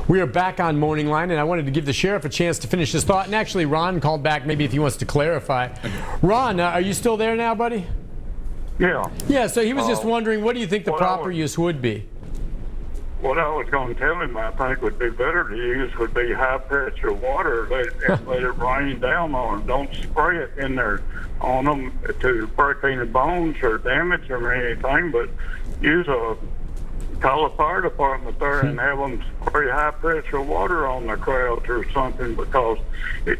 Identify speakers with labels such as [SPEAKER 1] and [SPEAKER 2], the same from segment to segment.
[SPEAKER 1] We are back on Morning Line, and I wanted to give the sheriff a chance to finish his thought. And actually, Ron called back, maybe if he wants to clarify. Ron, are you still there now, buddy?
[SPEAKER 2] Yeah.
[SPEAKER 1] Yeah, so he was just wondering, what do you think the proper use would be?
[SPEAKER 2] What I was going to tell him I think would be better to use would be high-pressure water. Let it rain down on them. Don't spray it in there on them to break any bones or damage them or anything, but use call a fire department there and have them spray high-pressure water on the crowds or something, because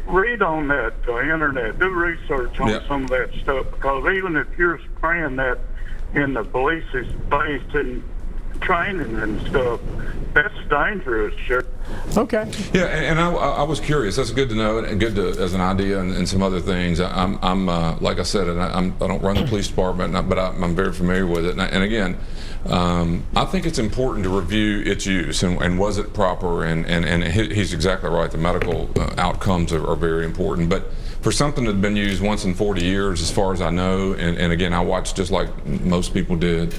[SPEAKER 2] read on that internet, do research on some of that stuff, because even if you're spraying that in the police's face and training and stuff, that's dangerous, sure.
[SPEAKER 1] Okay.
[SPEAKER 3] Yeah, and I was curious. That's good to know and good to, as an idea and some other things. I'm like I said, I don't run the police department, but I'm very familiar with it. And again, I think it's important to review its use and was it proper. And he's exactly right. The medical outcomes are very important. But for something that had been used once in 40 years, as far as I know, and again, I watched just like most people did.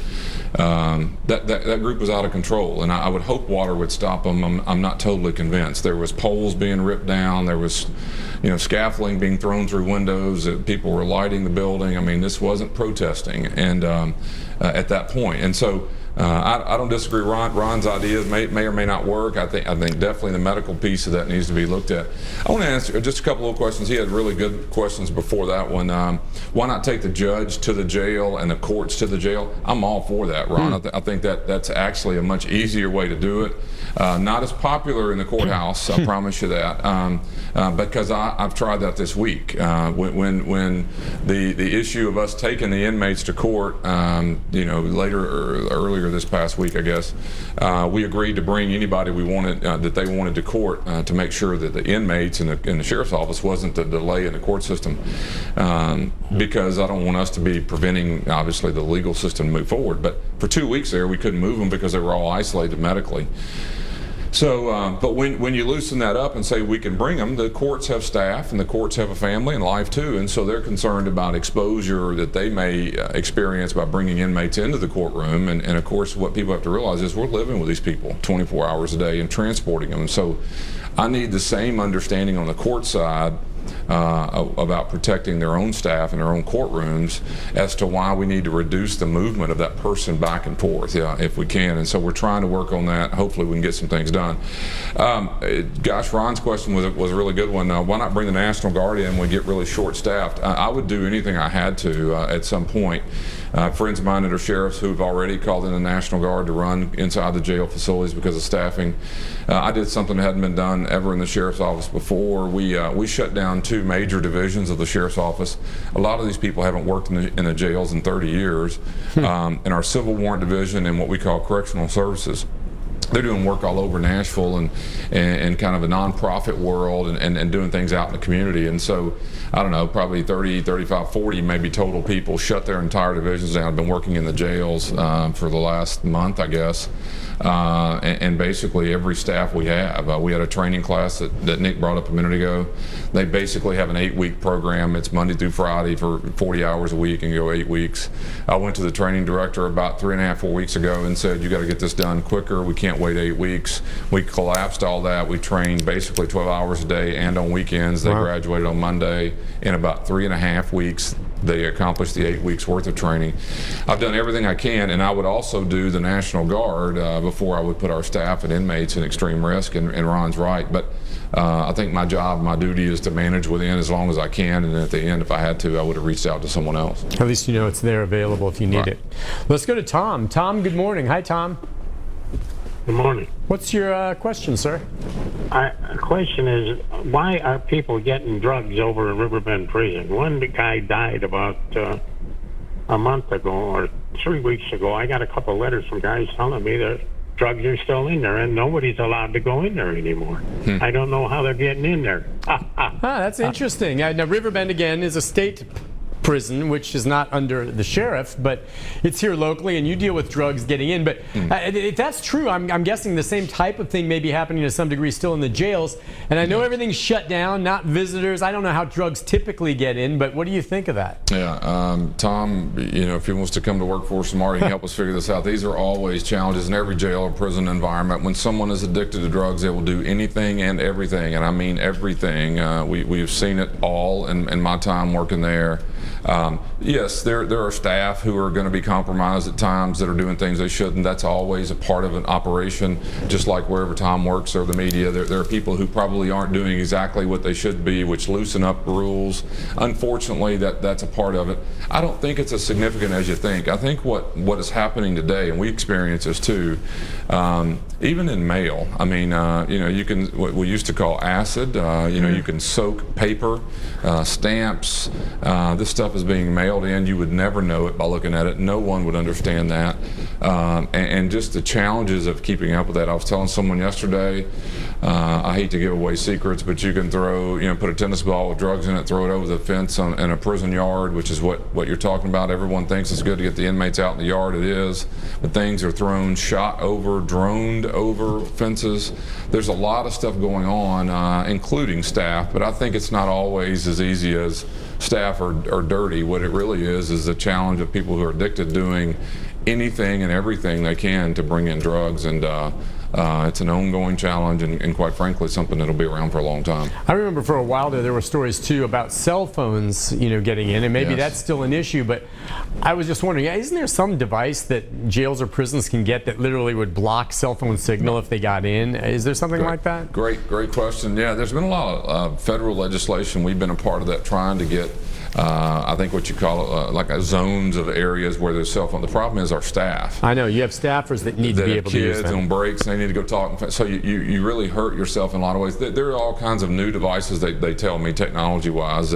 [SPEAKER 3] That group was out of control, and I would hope water would stop them. I'm not totally convinced. There was poles being ripped down. There was, scaffolding being thrown through windows. People were lighting the building. I mean, this wasn't protesting, and at that point, and so. I don't disagree. Ron's ideas may or may not work. I think definitely the medical piece of that needs to be looked at. I want to answer just a couple of questions. He had really good questions before that one. Why not take the judge to the jail and the courts to the jail? I'm all for that, Ron. I think that's actually a much easier way to do it. Not as popular in the courthouse, I promise you that, because I've tried that this week. When the issue of us taking the inmates to court, later or earlier this past week, I guess, we agreed to bring anybody we wanted that they wanted to court to make sure that the inmates in the sheriff's office wasn't the delay in the court system, because I don't want us to be preventing, obviously, the legal system to move forward. But for 2 weeks there, we couldn't move them because they were all isolated medically. So, but when you loosen that up and say we can bring them, the courts have staff and the courts have a family and life too, and so they're concerned about exposure that they may experience by bringing inmates into the courtroom. And of course, what people have to realize is we're living with these people 24 hours a day and transporting them. So I need the same understanding on the court side about protecting their own staff and their own courtrooms as to why we need to reduce the movement of that person back and forth, if we can. And so we're trying to work on that. Hopefully we can get some things done. Gosh, Ron's question was a really good one. Why not bring the National Guard in when we get really short-staffed? I would do anything I had to at some point. Friends of mine that are sheriffs who've already called in the National Guard to run inside the jail facilities because of staffing. I did something that hadn't been done ever in the sheriff's office before. We shut down 2 major divisions of the sheriff's office. A lot of these people haven't worked in the jails in 30 years. In our civil warrant division and what we call correctional services. They're doing work all over Nashville and kind of a nonprofit world and doing things out in the community. And so, I don't know, probably 30, 35, 40 maybe total people shut their entire divisions down. I've been working in the jails for the last month, I guess. And basically every staff we have. We had a training class that Nick brought up a minute ago. They basically have an 8-week program. It's Monday through Friday for 40 hours a week and go 8 weeks. I went to the training director about 3.5, 4 weeks ago and said, you got to get this done quicker. We can't wait 8 weeks. We collapsed all that. We trained basically 12 hours a day and on weekends. They graduated on Monday. In about 3.5 weeks, they accomplished the 8 weeks worth of training. I've done everything I can, and I would also do the National Guard before I would put our staff and inmates in extreme risk, and Ron's right. But I think my job, my duty is to manage within as long as I can, and at the end, if I had to, I would have reached out to someone else.
[SPEAKER 1] At least you know it's there available if you need it. Let's go to Tom. Tom, good morning. Hi, Tom.
[SPEAKER 4] Good morning.
[SPEAKER 1] What's your question, sir?
[SPEAKER 4] The question is, why are people getting drugs over in Riverbend Prison? One guy died about a month ago or 3 weeks ago. I got a couple of letters from guys telling me that drugs are still in there and nobody's allowed to go in there anymore. I don't know how they're getting in there.
[SPEAKER 1] That's interesting. Now, Riverbend, again, is a state prison, which is not under the sheriff, but it's here locally, and you deal with drugs getting in. But if that's true, I'm guessing the same type of thing may be happening to some degree still in the jails. And I know everything's shut down, not visitors. I don't know how drugs typically get in, but what do you think of that?
[SPEAKER 3] Yeah, Tom, if he wants to come to work for us tomorrow, he can help us figure this out. These are always challenges in every jail or prison environment. When someone is addicted to drugs, they will do anything and everything, and I mean everything. We've seen it all in my time working there. Yes, there are staff who are going to be compromised at times that are doing things they shouldn't. That's always a part of an operation, just like wherever Tom works or the media. There are people who probably aren't doing exactly what they should be, which loosen up rules. Unfortunately, that's a part of it. I don't think it's as significant as you think. I think what is happening today, and we experience this too, even in mail. I mean, you can, what we used to call acid, you can soak paper, stamps. This stuff is being mailed in. You would never know it by looking at it. No one would understand that. And just the challenges of keeping up with that. I was telling someone yesterday, I hate to give away secrets, but you can throw, put a tennis ball with drugs in it, throw it over the fence in a prison yard, which is what you're talking about. Everyone thinks it's good to get the inmates out in the yard. It is. But things are thrown, shot over, droned over fences. There's a lot of stuff going on, including staff, but I think it's not always as easy as staff are dirty. What it really is the challenge of people who are addicted doing anything and everything they can to bring in drugs, and it's an ongoing challenge, and quite frankly something that'll be around for a long time.
[SPEAKER 1] I remember for a while there were stories too about cell phones getting in, and maybe that's still an issue, but I was just wondering, isn't there some device that jails or prisons can get that literally would block cell phone signal if they got in? Is there something like that? Great
[SPEAKER 3] question. Yeah, there's been a lot of federal legislation. We've been a part of that, trying to get I think what you call it, like zones of areas where there's cell phone. The problem is our staff.
[SPEAKER 1] I know, you have staffers that need to be able to use them.
[SPEAKER 3] Kids on breaks, and they need to go talk. So you really hurt yourself in a lot of ways. There are all kinds of new devices, they tell me, technology-wise,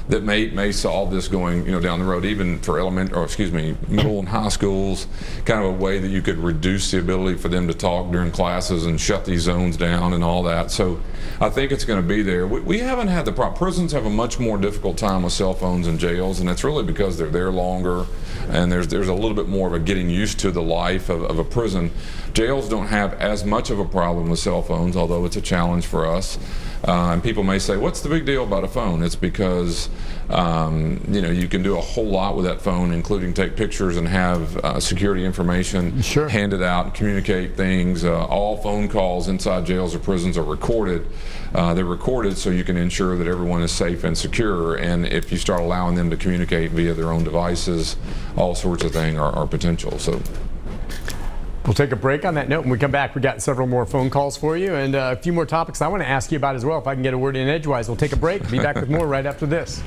[SPEAKER 3] that may solve this going down the road, even for middle and high schools, kind of a way that you could reduce the ability for them to talk during classes and shut these zones down and all that. So I think it's going to be there. We haven't had the problem. Prisons have a much more difficult time with cell phones in jails, and that's really because they're there longer, and there's a little bit more of a getting used to the life of a prison. Jails don't have as much of a problem with cell phones, although it's a challenge for us. And people may say, what's the big deal about a phone? It's because you can do a whole lot with that phone, including take pictures and have security information handed out and communicate things. All phone calls inside jails or prisons are recorded. They're recorded so you can ensure that everyone is safe and secure, and if you start allowing them to communicate via their own devices, all sorts of things are potential. So
[SPEAKER 1] we'll take a break on that note. When we come back, we got several more phone calls for you and a few more topics I want to ask you about as well. If I can get a word in edgewise, we'll take a break. Be back with more right after this.